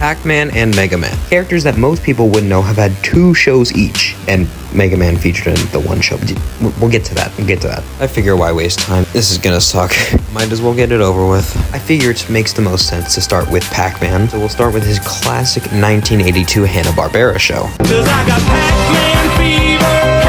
Pac-Man and Mega-Man. Characters that most people wouldn't know have had 2 shows each, and Mega-Man featured in the 1 show. We'll get to that. I figure why waste time? This is gonna suck. Might as well get it over with. I figure it makes the most sense to start with Pac-Man, so we'll start with his classic 1982 Hanna-Barbera show. 'Cause I got Pac-Man fever.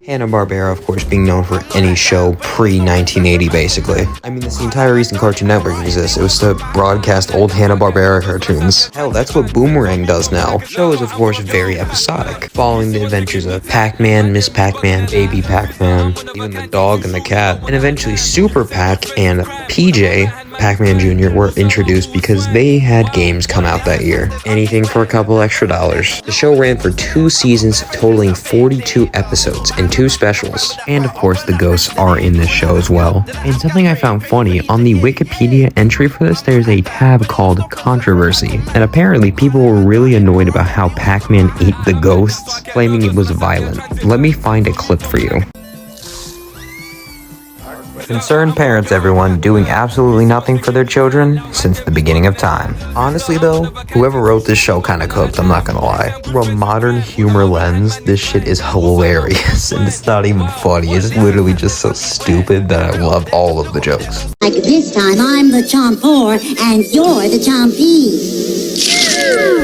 Hanna-Barbera, of course, being known for any show pre-1980, basically. I mean, that's the entire reason Cartoon Network exists. It was to broadcast old Hanna-Barbera cartoons. Hell, that's what Boomerang does now. The show is, of course, very episodic, following the adventures of Pac-Man, Miss Pac-Man, Baby Pac-Man, even the dog and the cat, and eventually Super Pac and PJ, Pac-Man Jr. were introduced because they had games come out that year. Anything for a couple extra dollars. The show ran for 2 seasons, totaling 42 episodes and 2 specials. And of course, the ghosts are in this show as well. And something I found funny, on the Wikipedia entry for this, there's a tab called Controversy. And apparently, people were really annoyed about how Pac-Man ate the ghosts, claiming it was violent. Let me find a clip for you. Concerned parents, everyone, doing absolutely nothing for their children since the beginning of time. Honestly though, whoever wrote this show kinda cooked, I'm not gonna lie. Through a modern humor lens, this shit is hilarious, and it's not even funny. It's literally just so stupid that I love all of the jokes. Like this time, I'm the Chomp-4 and you're the Chompy.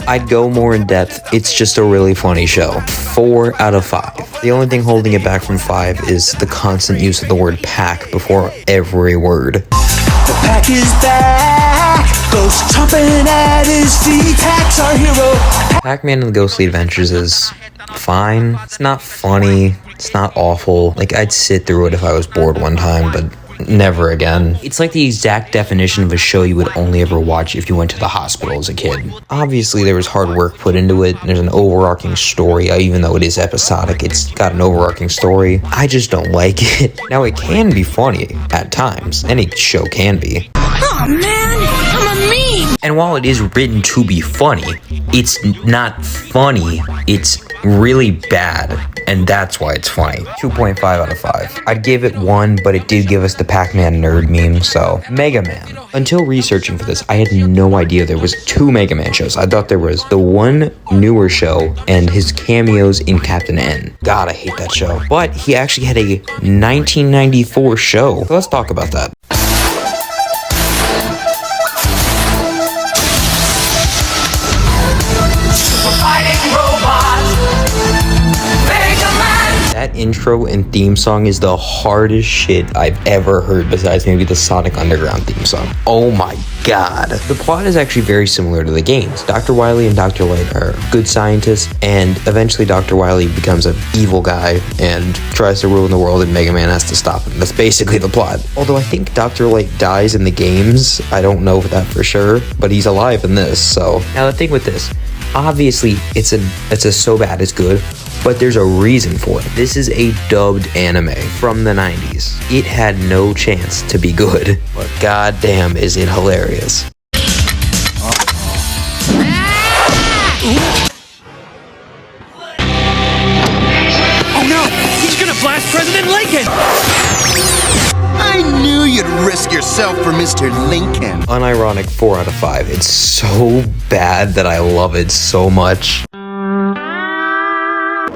I'd go more in depth. It's just a really funny show. 4 out of 5. The only thing holding it back from 5 is the constant use of the word pack before every word. The pack is back, ghost chomping at his feet, Pack's our hero. Pac-Man and the Ghostly Adventures is fine. It's not funny. It's not awful. Like, I'd sit through it if I was bored one time, but never again. It's like the exact definition of a show you would only ever watch if you went to the hospital as a kid. Obviously, there was hard work put into it. There's an overarching story, even though it is episodic. It's got an overarching story. I just don't like it. Now, it can be funny at times. Any show can be. Oh man, I'm a meme. And while it is written to be funny, it's not funny. It's really bad, and that's why it's funny. 2.5 out of 5. I'd give it 1, but it did give us the Pac-Man nerd meme, so. Mega-Man. Until researching for this, I had no idea there was 2 Mega-Man shows. I thought there was the one newer show and his cameos in Captain N. God, I hate that show. But he actually had a 1994 show. So let's talk about that. That intro and theme song is the hardest shit I've ever heard, besides maybe the Sonic Underground theme song. Oh my god. The plot is actually very similar to the games. Dr. Wily and Dr. Light are good scientists, and eventually Dr. Wily becomes an evil guy and tries to ruin the world, and Mega Man has to stop him. That's basically the plot. Although I think Dr. Light dies in the games. I don't know that for sure, but he's alive in this, so. Now the thing with this, obviously it's a so bad it's good, but there's a reason for it. This is a dubbed anime from the 90s. It had no chance to be good, but goddamn is it hilarious. Oh no, he's gonna blast President Lincoln! I knew you'd risk yourself for Mr. Lincoln. Unironic 4 out of 5. It's so bad that I love it so much.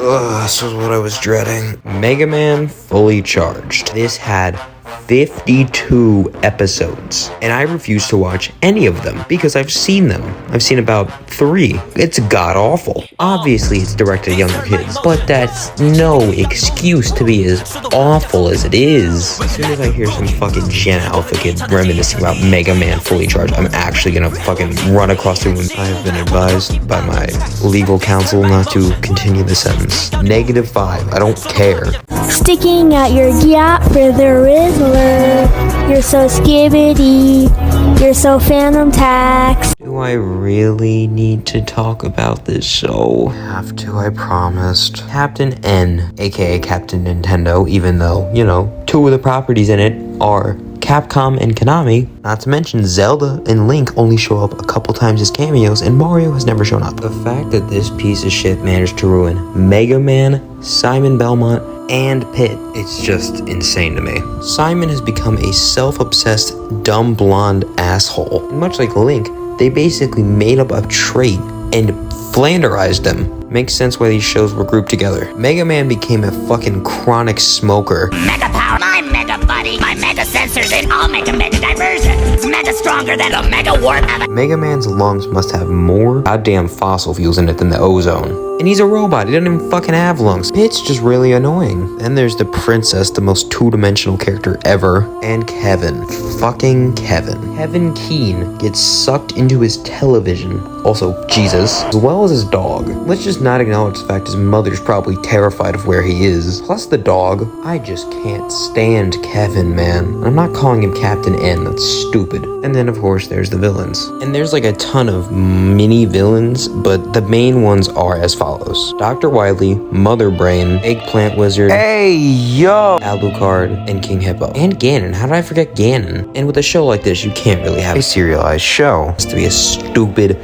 Ugh, this is what I was dreading. Mega Man Fully Charged. This had 52 episodes, and I refuse to watch any of them because I've seen them. I've seen about 3. It's god-awful. Obviously, it's directed at younger kids, but that's no excuse to be as awful as it is. As soon as I hear some fucking Gen Alpha kid reminiscing about Mega Man Fully Charged, I'm actually gonna fucking run across the room. I have been advised by my legal counsel not to continue the sentence. -5. I don't care. Sticking out your gap for the Riddler. You're so skibbity. You're so Phantom Tax. Do I really need to talk about this show? Have to, I promised. Captain N, aka Captain Nintendo, even though, 2 of the properties in it are Capcom and Konami. Not to mention Zelda and Link only show up a couple times as cameos, and Mario has never shown up. The fact that this piece of shit managed to ruin Mega Man, Simon Belmont, and Pit, it's just insane to me. Simon has become a self-obsessed, dumb blonde asshole. And much like Link, They basically made up a trait and flanderized them. Makes sense why these shows were grouped together. Mega Man became a fucking chronic smoker. Mega power, my mega buddy, my mega sensors, and I'll make a mega diversion. It's mega stronger than the mega warp. Mega Man's lungs must have more goddamn fossil fuels in it than the ozone. And he's a robot, he doesn't even fucking have lungs. It's just really annoying. Then there's the princess, the most two-dimensional character ever, and Kevin. Fucking Kevin. Kevin Keane gets sucked into his television, also Jesus, as well as his dog. Let's just not acknowledge the fact his mother's probably terrified of where he is. Plus the dog. I just can't stand Kevin, man. I'm not calling him Captain N, that's stupid. And then of course there's the villains. And there's like a ton of mini villains, but the main ones are as follows. Dr. Wily, Mother Brain, Eggplant Wizard, Hey, yo! Alucard, and King Hippo. And Ganon, how did I forget Ganon? And with a show like this, you can't really have a serialized show. It has to be a stupid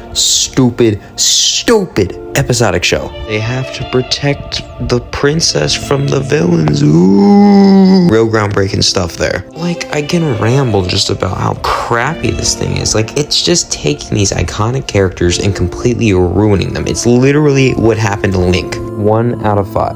episodic show. They have to protect the princess from the villains. Ooh. Real groundbreaking stuff there. Like, I can ramble just about how crappy this thing is. Like, it's just taking these iconic characters and completely ruining them. It's literally what happened to Link. 1 out of 5.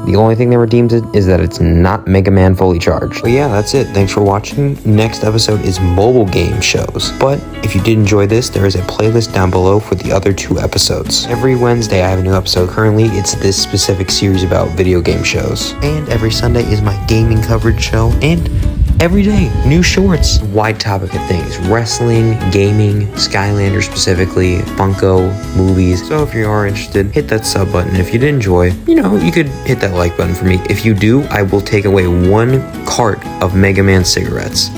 The only thing that redeems it is that it's not Mega Man fully charged. But yeah, that's it. Thanks for watching. Next episode is mobile game shows. But if you did enjoy this, there is a playlist down below for the other 2 episodes. Every Wednesday I have a new episode. Currently, it's this specific series about video game shows. And every Sunday is my gaming coverage show. And every day, new shorts. Wide topic of things. Wrestling, gaming, Skylander specifically, Funko, movies. So if you are interested, hit that sub button. If you did enjoy, you could hit that like button for me. If you do, I will take away 1 cart of Mega Man cigarettes.